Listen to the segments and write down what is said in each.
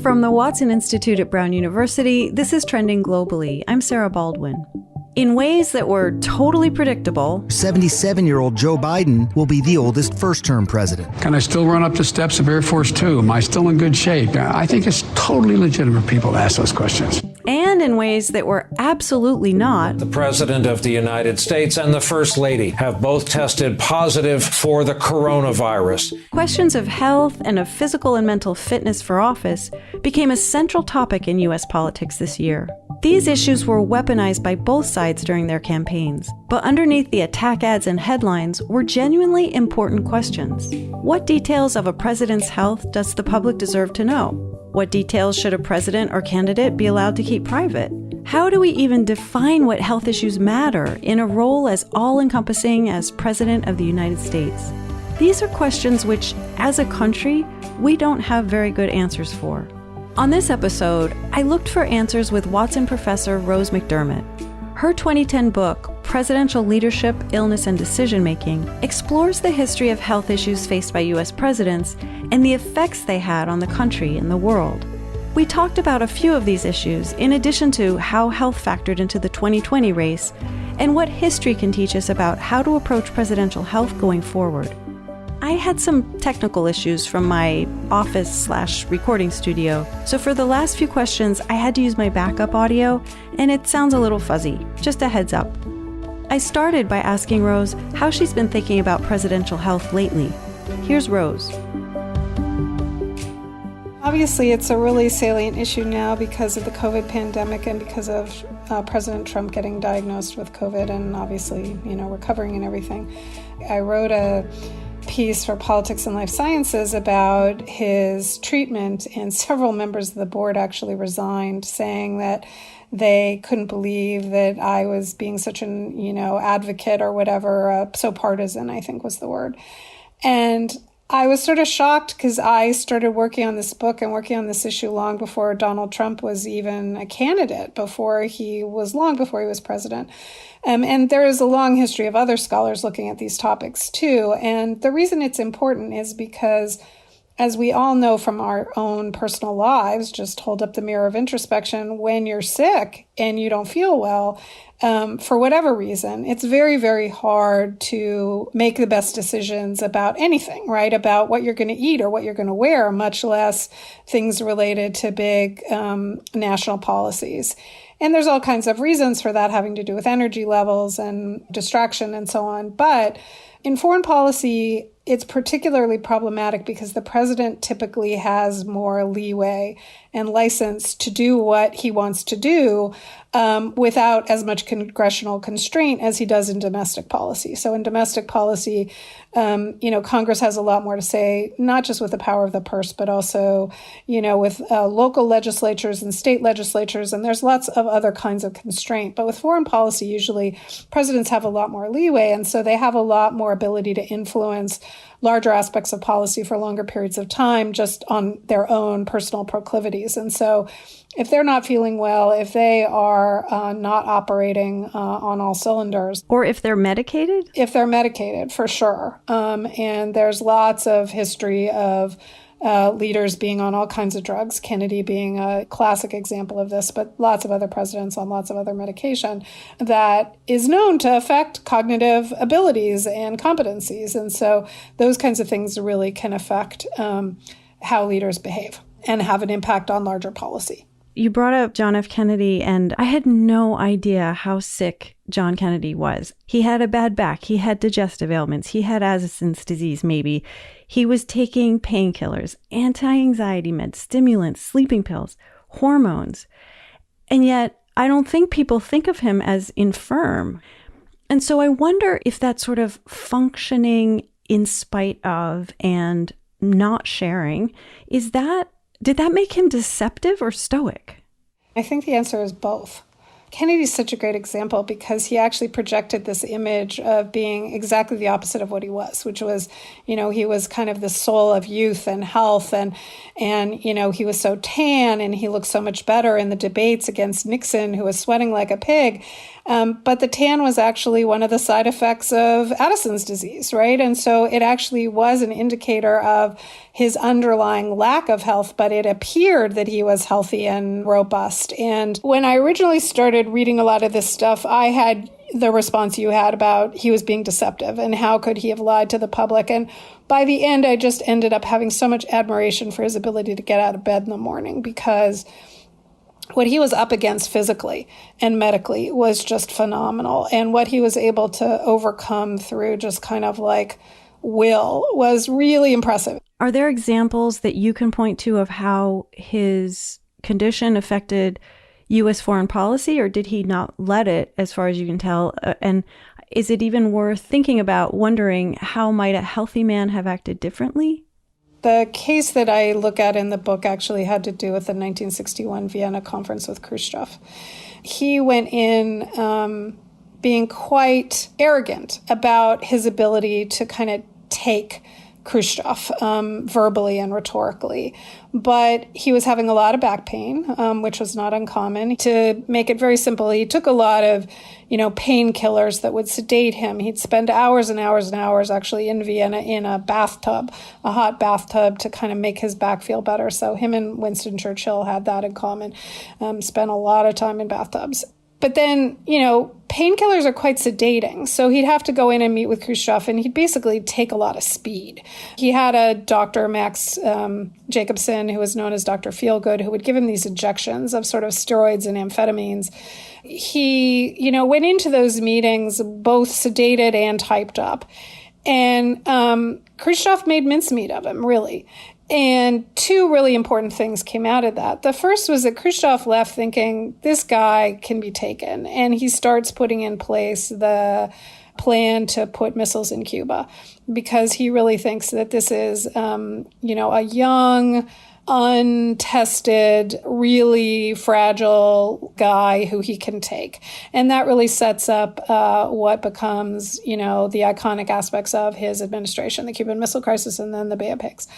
From the Watson Institute at Brown University, this is Trending Globally. I'm Sarah Baldwin. In ways that were totally predictable, 77-year-old Joe Biden will be the oldest first-term president. Can I still run up the steps of Air Force Two? Am I still in good shape? I think it's totally legitimate for people to ask those questions. And in ways that were absolutely not. The President of the United States and the First Lady have both tested positive for the coronavirus. Questions of health and of physical and mental fitness for office became a central topic in U.S. politics this year. These issues were weaponized by both sides during their campaigns, but underneath the attack ads and headlines were genuinely important questions. What details of a president's health does the public deserve to know? What details should a president or candidate be allowed to keep private? How do we even define what health issues matter in a role as all-encompassing as President of the United States? These are questions which, as a country, we don't have very good answers for. On this episode, I looked for answers with Watson Professor Rose McDermott. Her 2010 book, Presidential Leadership, Illness, and Decision-Making, explores the history of health issues faced by U.S. presidents and the effects they had on the country and the world. We talked about a few of these issues, in addition to how health factored into the 2020 race and what history can teach us about how to approach presidential health going forward. I had some technical issues from my office/recording studio, so for the last few questions, I had to use my backup audio, and it sounds a little fuzzy. Just a heads up. I started by asking Rose how she's been thinking about presidential health lately. Here's Rose. Obviously, it's a really salient issue now because of the COVID pandemic and because of President Trump getting diagnosed with COVID and obviously, recovering and everything. I wrote a piece for Politics and Life Sciences about his treatment, and several members of the board actually resigned, saying that they couldn't believe that I was being such an, advocate or whatever, so partisan, I think was the word. And I was sort of shocked because I started working on this book and working on this issue long before Donald Trump was even a candidate, long before he was president. And there is a long history of other scholars looking at these topics too. And the reason it's important is because, as we all know from our own personal lives, just hold up the mirror of introspection, when you're sick and you don't feel well, for whatever reason, it's very, very hard to make the best decisions about anything, right? About what you're going to eat or what you're going to wear, much less things related to big national policies. And there's all kinds of reasons for that, having to do with energy levels and distraction and so on. But in foreign policy, it's particularly problematic because the president typically has more leeway and license to do what he wants to do without as much congressional constraint as he does in domestic policy. So in domestic policy, Congress has a lot more to say, not just with the power of the purse, but also, with local legislatures and state legislatures, and there's lots of other kinds of constraint. But with foreign policy, usually presidents have a lot more leeway, and so they have a lot more ability to influence larger aspects of policy for longer periods of time just on their own personal proclivities. And so if they're not feeling well, if they are not operating on all cylinders. Or if they're medicated? If they're medicated, for sure. And there's lots of history of leaders being on all kinds of drugs, Kennedy being a classic example of this, but lots of other presidents on lots of other medication that is known to affect cognitive abilities and competencies. And so those kinds of things really can affect how leaders behave and have an impact on larger policy. You brought up John F. Kennedy, and I had no idea how sick John Kennedy was. He had a bad back. He had digestive ailments. He had Addison's disease, maybe. He was taking painkillers, anti-anxiety meds, stimulants, sleeping pills, hormones. And yet, I don't think people think of him as infirm. And so I wonder if that sort of functioning in spite of and not sharing, did that make him deceptive or stoic? I think the answer is both. Kennedy's such a great example because he actually projected this image of being exactly the opposite of what he was, which was, he was kind of the soul of youth and health and he was so tan and he looked so much better in the debates against Nixon, who was sweating like a pig. But the tan was actually one of the side effects of Addison's disease, right? And so it actually was an indicator of his underlying lack of health, but it appeared that he was healthy and robust. And when I originally started reading a lot of this stuff, I had the response you had about he was being deceptive and how could he have lied to the public. And by the end, I just ended up having so much admiration for his ability to get out of bed in the morning, because what he was up against physically and medically was just phenomenal. And what he was able to overcome through just kind of like will was really impressive. Are there examples that you can point to of how his condition affected U.S. foreign policy, or did he not let it, as far as you can tell? And is it even worth thinking about, wondering how might a healthy man have acted differently? The case that I look at in the book actually had to do with the 1961 Vienna conference with Khrushchev. He went in being quite arrogant about his ability to kind of take Khrushchev verbally and rhetorically. But he was having a lot of back pain, which was not uncommon. To make it very simple, he took a lot of, painkillers that would sedate him. He'd spend hours and hours and hours actually in Vienna in a bathtub, a hot bathtub, to kind of make his back feel better. So him and Winston Churchill had that in common, spent a lot of time in bathtubs. But then, painkillers are quite sedating. So he'd have to go in and meet with Khrushchev, and he'd basically take a lot of speed. He had a doctor, Max Jacobson, who was known as Dr. Feelgood, who would give him these injections of sort of steroids and amphetamines. He, went into those meetings both sedated and hyped up. And Khrushchev made mincemeat of him, really. And two really important things came out of that. The first was that Khrushchev left thinking this guy can be taken. And he starts putting in place the plan to put missiles in Cuba, because he really thinks that this is, a young, untested, really fragile guy who he can take. And that really sets up what becomes, the iconic aspects of his administration, the Cuban Missile Crisis and then the Bay of Pigs.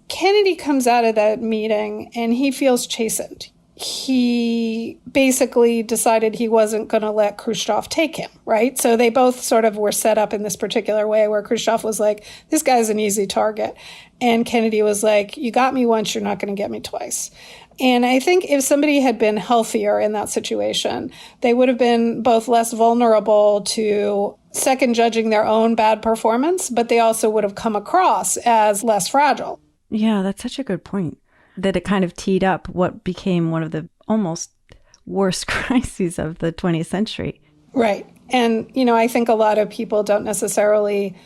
Kennedy comes out of that meeting and he feels chastened. He basically decided he wasn't going to let Khrushchev take him, right? So they both sort of were set up in this particular way where Khrushchev was like, this guy's an easy target. And Kennedy was like, you got me once, you're not going to get me twice. And I think if somebody had been healthier in that situation, they would have been both less vulnerable to second judging their own bad performance, but they also would have come across as less fragile. Yeah, that's such a good point, that it kind of teed up what became one of the almost worst crises of the 20th century. Right. And, I think a lot of people don't necessarily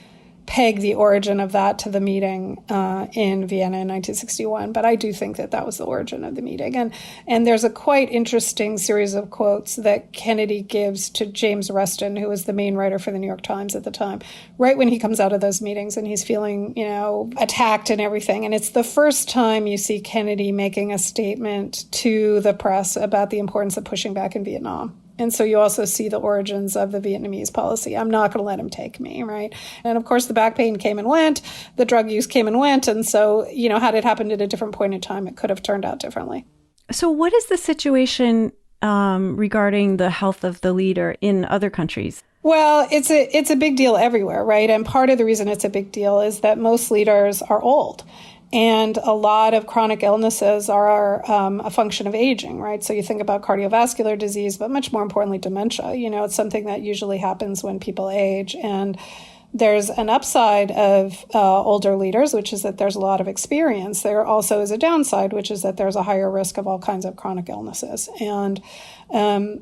peg the origin of that to the meeting in Vienna in 1961, but I do think that that was the origin of the meeting. And there's a quite interesting series of quotes that Kennedy gives to James Reston, who was the main writer for the New York Times at the time, right when he comes out of those meetings and he's feeling, attacked and everything. And it's the first time you see Kennedy making a statement to the press about the importance of pushing back in Vietnam. And so you also see the origins of the Vietnamese policy. I'm not going to let him take me, right? And of course, the back pain came and went, the drug use came and went. And so, had it happened at a different point in time, it could have turned out differently. So what is the situation regarding the health of the leader in other countries? Well, it's a big deal everywhere, right? And part of the reason it's a big deal is that most leaders are old. And a lot of chronic illnesses are a function of aging, right? So you think about cardiovascular disease, but much more importantly, dementia. It's something that usually happens when people age. And there's an upside of older leaders, which is that there's a lot of experience. There also is a downside, which is that there's a higher risk of all kinds of chronic illnesses. And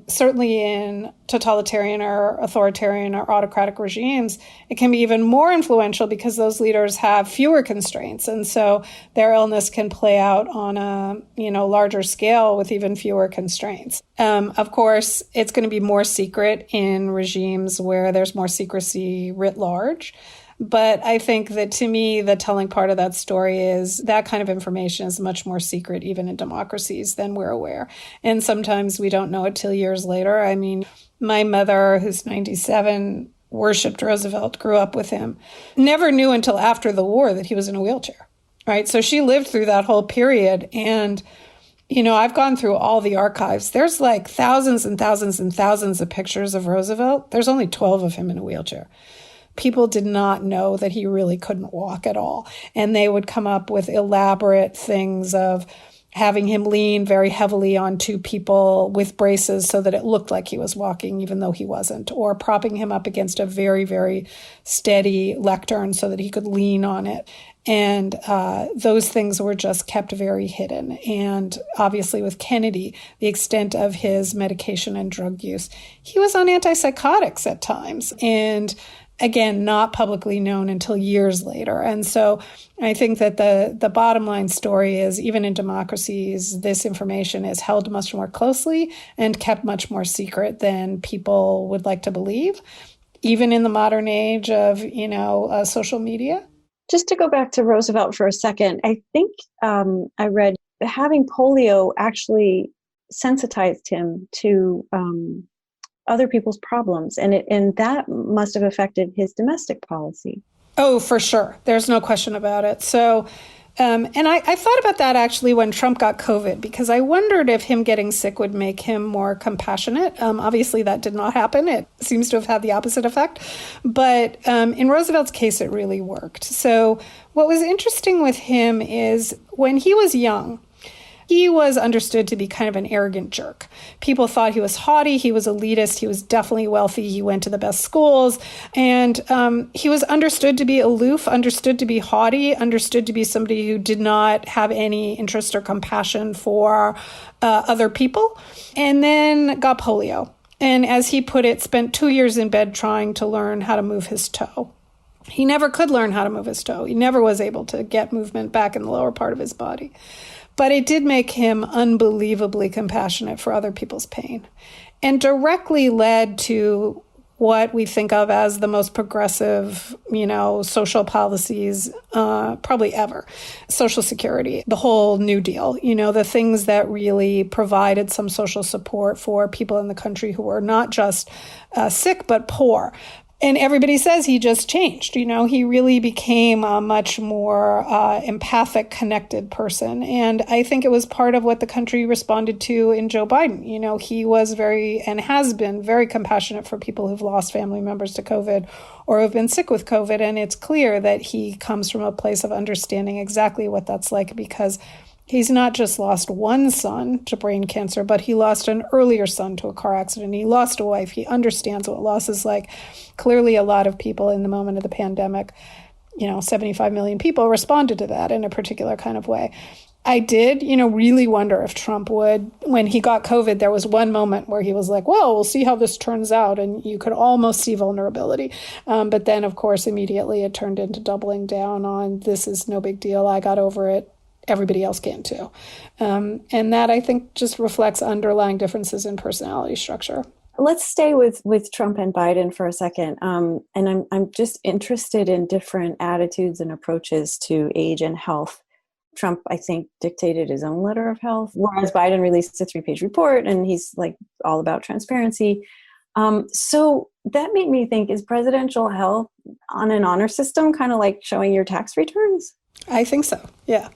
certainly in totalitarian or authoritarian or autocratic regimes, it can be even more influential because those leaders have fewer constraints. And so their illness can play out on a larger scale with even fewer constraints. Of course, it's going to be more secret in regimes where there's more secrecy writ large. But I think that, to me, the telling part of that story is that kind of information is much more secret, even in democracies, than we're aware. And sometimes we don't know it till years later. I mean, my mother, who's 97, worshipped Roosevelt, grew up with him, never knew until after the war that he was in a wheelchair, right? So she lived through that whole period. And, I've gone through all the archives. There's like thousands and thousands and thousands of pictures of Roosevelt. There's only 12 of him in a wheelchair. People did not know that he really couldn't walk at all. And they would come up with elaborate things of having him lean very heavily on two people with braces so that it looked like he was walking, even though he wasn't, or propping him up against a very, very steady lectern so that he could lean on it. And those things were just kept very hidden. And obviously with Kennedy, the extent of his medication and drug use, he was on antipsychotics at times. And again, not publicly known until years later. And so I think that the bottom line story is, even in democracies, this information is held much more closely and kept much more secret than people would like to believe, even in the modern age of, social media. Just to go back to Roosevelt for a second, I think I read having polio actually sensitized him to other people's problems, and that must have affected his domestic policy. Oh, for sure. There's no question about it. So, and I thought about that actually when Trump got COVID, because I wondered if him getting sick would make him more compassionate. Obviously, that did not happen. It seems to have had the opposite effect. But in Roosevelt's case, it really worked. So what was interesting with him is when he was young, he was understood to be kind of an arrogant jerk. People thought he was haughty. He was elitist. He was definitely wealthy. He went to the best schools. And he was understood to be aloof, understood to be haughty, understood to be somebody who did not have any interest or compassion for other people. And then got polio. And as he put it, spent 2 years in bed trying to learn how to move his toe. He never could learn how to move his toe. He never was able to get movement back in the lower part of his body. But it did make him unbelievably compassionate for other people's pain, and directly led to what we think of as the most progressive, social policies probably ever. Social Security, the whole New Deal, the things that really provided some social support for people in the country who were not just sick, but poor. And everybody says he just changed. He really became a much more empathic, connected person. And I think it was part of what the country responded to in Joe Biden. He was very, and has been very compassionate for people who've lost family members to COVID or have been sick with COVID. And it's clear that he comes from a place of understanding exactly what that's like, because he's not just lost one son to brain cancer, but he lost an earlier son to a car accident. He lost a wife. He understands what loss is like. Clearly, a lot of people in the moment of the pandemic, 75 million people responded to that in a particular kind of way. I did, really wonder if Trump would, when he got COVID, there was one moment where he was like, well, we'll see how this turns out. And you could almost see vulnerability. But then, of course, immediately it turned into doubling down on, this is no big deal. I got over it. Everybody else can too. And that, I think, just reflects underlying differences in personality structure. Let's stay with Trump and Biden for a second. And I'm just interested in different attitudes and approaches to age and health. Trump, I think, dictated his own letter of health, whereas Biden released a 3-page report, and he's like all about transparency. So that made me think, is presidential health on an honor system, kind of like showing your tax returns? I think so, yeah.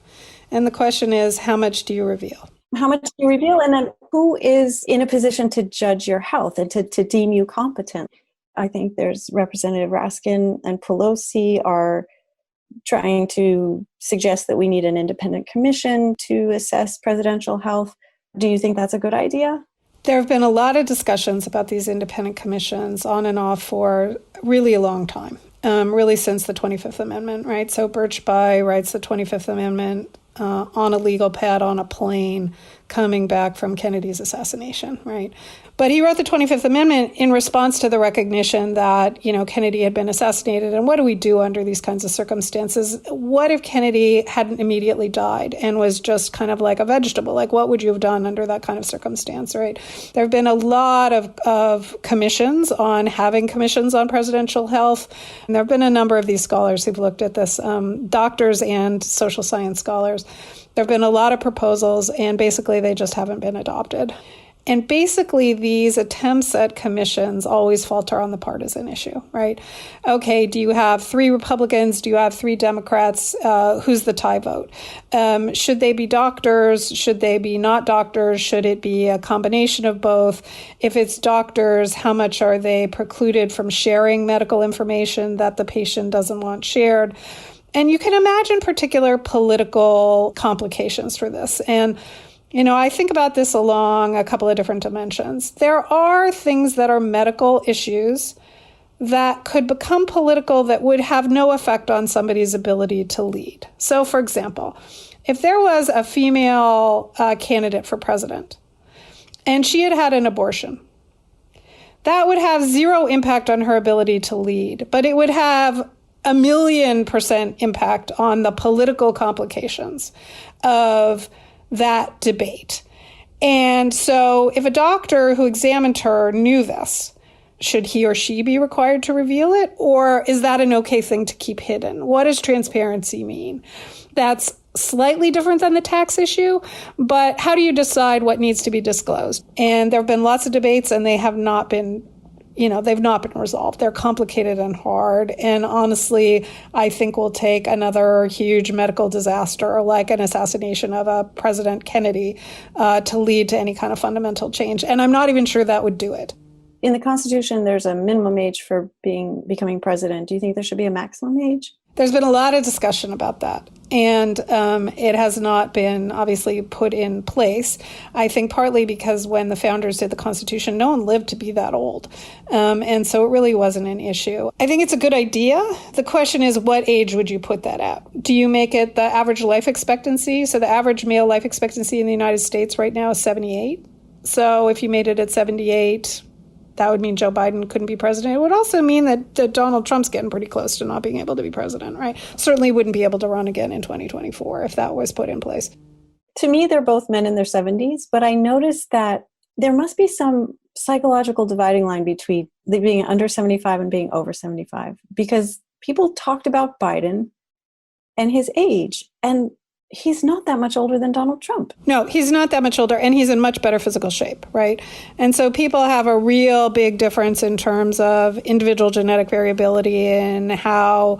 And the question is, how much do you reveal? How much do you reveal? And then who is in a position to judge your health and to deem you competent? I think there's Representative Raskin and Pelosi are trying to suggest that we need an independent commission to assess presidential health. Do you think that's a good idea? There have been a lot of discussions about these independent commissions on and off for really a long time, really since the 25th Amendment, right? So Birch Bayh writes the 25th Amendment on a legal pad on a plane coming back from Kennedy's assassination, right? But he wrote the 25th Amendment in response to the recognition that, Kennedy had been assassinated. And what do we do under these kinds of circumstances? What if Kennedy hadn't immediately died and was just kind of like a vegetable? Like, what would you have done under that kind of circumstance, right? There have been a lot of commissions on having commissions on presidential health. And there have been a number of these scholars who've looked at this, doctors and social science scholars. There have been a lot of proposals, and basically they just haven't been adopted. And basically, these attempts at commissions always falter on the partisan issue, right? Okay, do you have 3 Republicans? Do you have 3 Democrats? Who's the tie vote? Should they be doctors? Should they be not doctors? Should it be a combination of both? If it's doctors, how much are they precluded from sharing medical information that the patient doesn't want shared? And you can imagine particular political complications for this. And I think about this along a couple of different dimensions. There are things that are medical issues that could become political that would have no effect on somebody's ability to lead. So, for example, if there was a female candidate for president and she had had an abortion, that would have 0 impact on her ability to lead, but it would have 1,000,000% impact on the political complications of that debate. And so if a doctor who examined her knew this, should he or she be required to reveal it? Or is that an okay thing to keep hidden? What does transparency mean? That's slightly different than the tax issue, but how do you decide what needs to be disclosed? And there have been lots of debates and they have not been they've not been resolved. They're complicated and hard. And honestly, I think will take another huge medical disaster like an assassination of President Kennedy to lead to any kind of fundamental change. And I'm not even sure that would do it. In the Constitution, there's a minimum age for becoming president. Do you think there should be a maximum age? There's been a lot of discussion about that. And it has not been obviously put in place. I think partly because when the founders did the Constitution, no one lived to be that old. And so it really wasn't an issue. I think it's a good idea. The question is, what age would you put that at? Do you make it the average life expectancy? So the average male life expectancy in the United States right now is 78. So if you made it at 78, that would mean Joe Biden couldn't be president. It would also mean that Donald Trump's getting pretty close to not being able to be president, right? Certainly wouldn't be able to run again in 2024 if that was put in place. To me, they're both men in their 70s, but I noticed that there must be some psychological dividing line between being under 75 and being over 75, because people talked about Biden and his age, and he's not that much older than Donald Trump. No, he's not that much older, and he's in much better physical shape, right? And so people have a real big difference in terms of individual genetic variability and how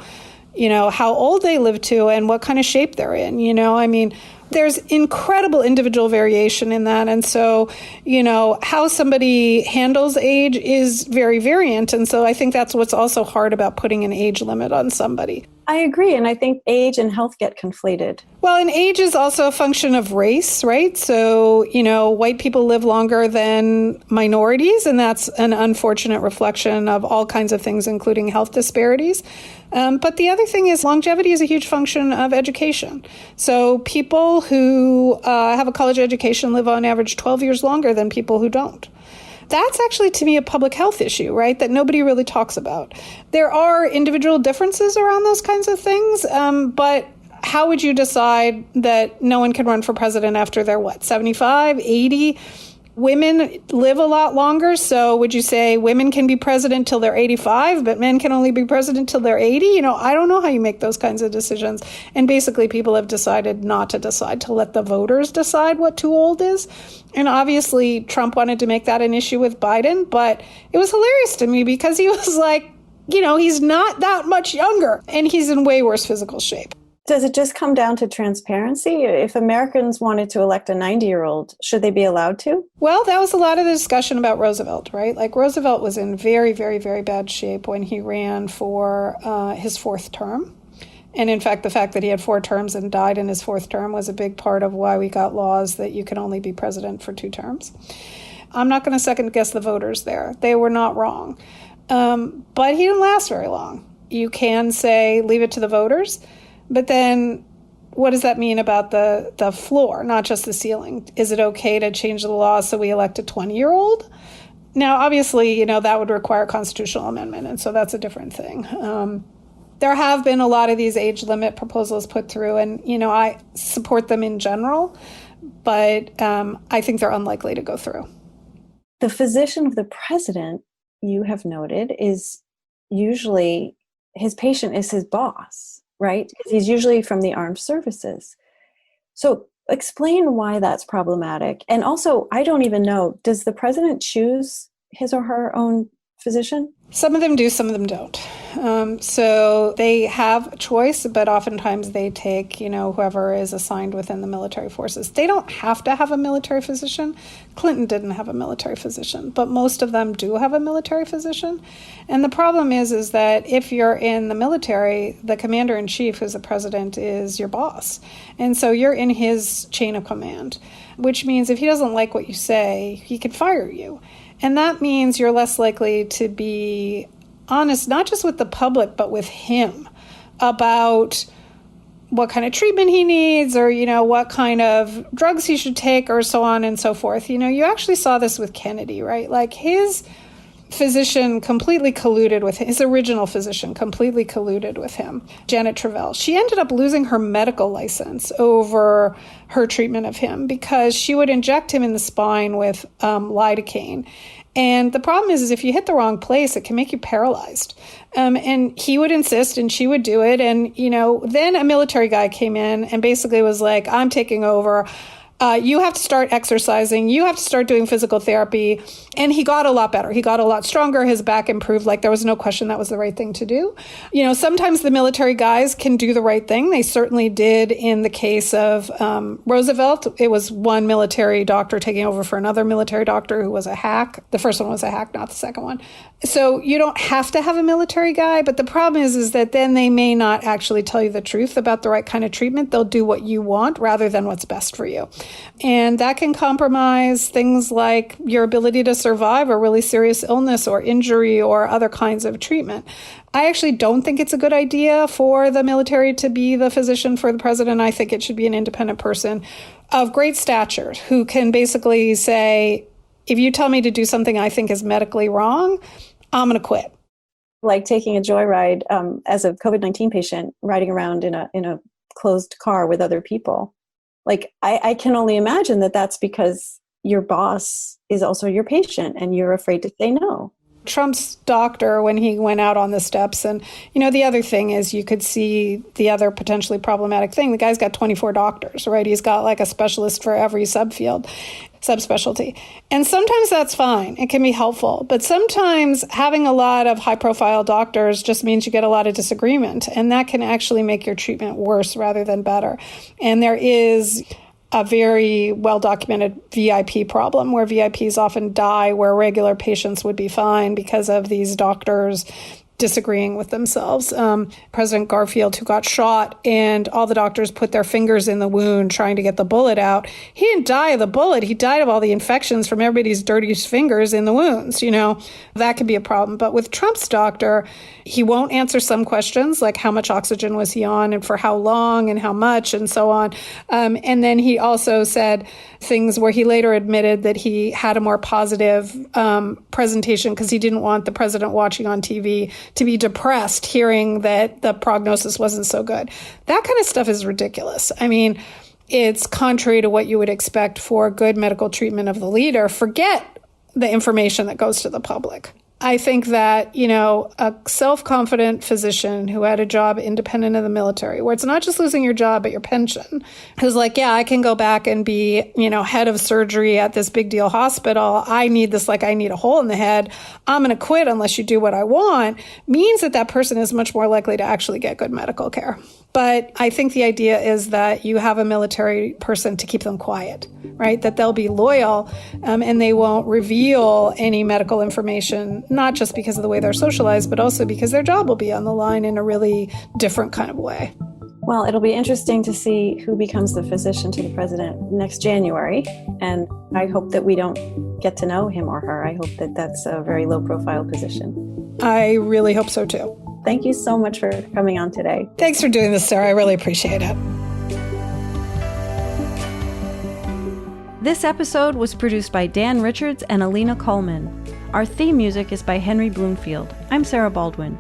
old they live to and what kind of shape they're in. There's incredible individual variation in that. And so, how somebody handles age is very variant. And so I think that's what's also hard about putting an age limit on somebody. I agree. And I think age and health get conflated. Well, and age is also a function of race, right? So, white people live longer than minorities, and that's an unfortunate reflection of all kinds of things, including health disparities. But the other thing is longevity is a huge function of education. So people who have a college education live on average 12 years longer than people who don't. That's actually, to me, a public health issue, right, that nobody really talks about. There are individual differences around those kinds of things, but how would you decide that no one can run for president after they're, 75, 80? Women live a lot longer, so would you say women can be president till they're 85, but men can only be president till they're 80? I don't know how you make those kinds of decisions. And basically, people have decided not to decide, to let the voters decide what too old is. And obviously, Trump wanted to make that an issue with Biden, but it was hilarious to me because he was like, he's not that much younger, and he's in way worse physical shape. Does it just come down to transparency? If Americans wanted to elect a 90-year-old, should they be allowed to? Well, that was a lot of the discussion about Roosevelt, right? Like Roosevelt was in very, very, very bad shape when he ran for his 4th term. And in fact, the fact that he had 4 terms and died in his 4th term was a big part of why we got laws that you can only be president for 2 terms. I'm not going to second guess the voters there. They were not wrong. But he didn't last very long. You can say, leave it to the voters. But then what does that mean about the floor, not just the ceiling? Is it okay to change the law so we elect a 20-year-old? Now, obviously, that would require a constitutional amendment, and so that's a different thing. There have been a lot of these age limit proposals put through, and, I support them in general, but I think they're unlikely to go through. The physician of the president, you have noted, is usually his patient is his boss. Right? Because he's usually from the armed services. So Explain why that's problematic. And also, I don't even know, does the president choose his or her own physician? Some of them do, some of them don't. So they have a choice, but oftentimes they take, whoever is assigned within the military forces. They don't have to have a military physician. Clinton didn't have a military physician, but most of them do have a military physician. And the problem is that if you're in the military, the commander-in-chief, who's the president, is your boss. And so you're in his chain of command, which means if he doesn't like what you say, he could fire you. And that means you're less likely to be honest, not just with the public, but with him about what kind of treatment he needs or, what kind of drugs he should take or so on and so forth. You actually saw this with Kennedy, right? Like his physician completely colluded with his original physician, completely colluded with him, Janet Travell. She ended up losing her medical license over her treatment of him because she would inject him in the spine with lidocaine. And the problem is if you hit the wrong place, it can make you paralyzed. And he would insist and she would do it. And, then a military guy came in and basically was like, I'm taking over. You have to start exercising. You have to start doing physical therapy. And he got a lot better. He got a lot stronger. His back improved. Like there was no question that was the right thing to do. Sometimes the military guys can do the right thing. They certainly did in the case of Roosevelt. It was one military doctor taking over for another military doctor who was a hack. The first one was a hack, not the second one. So you don't have to have a military guy. But the problem is that then they may not actually tell you the truth about the right kind of treatment. They'll do what you want rather than what's best for you. And that can compromise things like your ability to survive a really serious illness or injury or other kinds of treatment. I actually don't think it's a good idea for the military to be the physician for the president. I think it should be an independent person of great stature who can basically say, if you tell me to do something I think is medically wrong, I'm going to quit. Like taking a joyride as a COVID-19 patient, riding around in a closed car with other people. Like, I can only imagine that that's because your boss is also your patient and you're afraid to say no. Trump's doctor, when he went out on the steps, and, the other thing is you could see the other potentially problematic thing. The guy's got 24 doctors, right? He's got like a specialist for every subspecialty. And sometimes that's fine. It can be helpful. But sometimes having a lot of high-profile doctors just means you get a lot of disagreement. And that can actually make your treatment worse rather than better. And there is a very well-documented VIP problem where VIPs often die where regular patients would be fine because of these doctors disagreeing with themselves. President Garfield, who got shot, and all the doctors put their fingers in the wound trying to get the bullet out. He didn't die of the bullet. He died of all the infections from everybody's dirty fingers in the wounds. That could be a problem. But with Trump's doctor, he won't answer some questions like how much oxygen was he on and for how long and how much and so on. And then he also said things where he later admitted that he had a more positive presentation because he didn't want the president watching on TV to be depressed hearing that the prognosis wasn't so good. That kind of stuff is ridiculous. I mean, it's contrary to what you would expect for good medical treatment of the leader. Forget the information that goes to the public. I think that, a self-confident physician who had a job independent of the military, where it's not just losing your job, but your pension, who's like, yeah, I can go back and be, head of surgery at this big deal hospital. I need this like I need a hole in the head. I'm going to quit unless you do what I want, means that person is much more likely to actually get good medical care. But I think the idea is that you have a military person to keep them quiet, right? That they'll be loyal and they won't reveal any medical information, not just because of the way they're socialized, but also because their job will be on the line in a really different kind of way. Well, it'll be interesting to see who becomes the physician to the president next January. And I hope that we don't get to know him or her. I hope that that's a very low-profile position. I really hope so, too. Thank you so much for coming on today. Thanks for doing this, Sarah. I really appreciate it. This episode was produced by Dan Richards and Alina Coleman. Our theme music is by Henry Bloomfield. I'm Sarah Baldwin.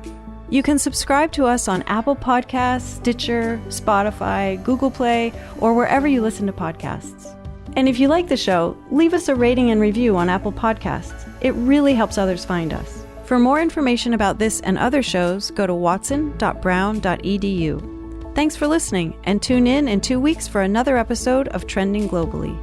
You can subscribe to us on Apple Podcasts, Stitcher, Spotify, Google Play, or wherever you listen to podcasts. And if you like the show, leave us a rating and review on Apple Podcasts. It really helps others find us. For more information about this and other shows, go to watson.brown.edu. Thanks for listening, and tune in 2 weeks for another episode of Trending Globally.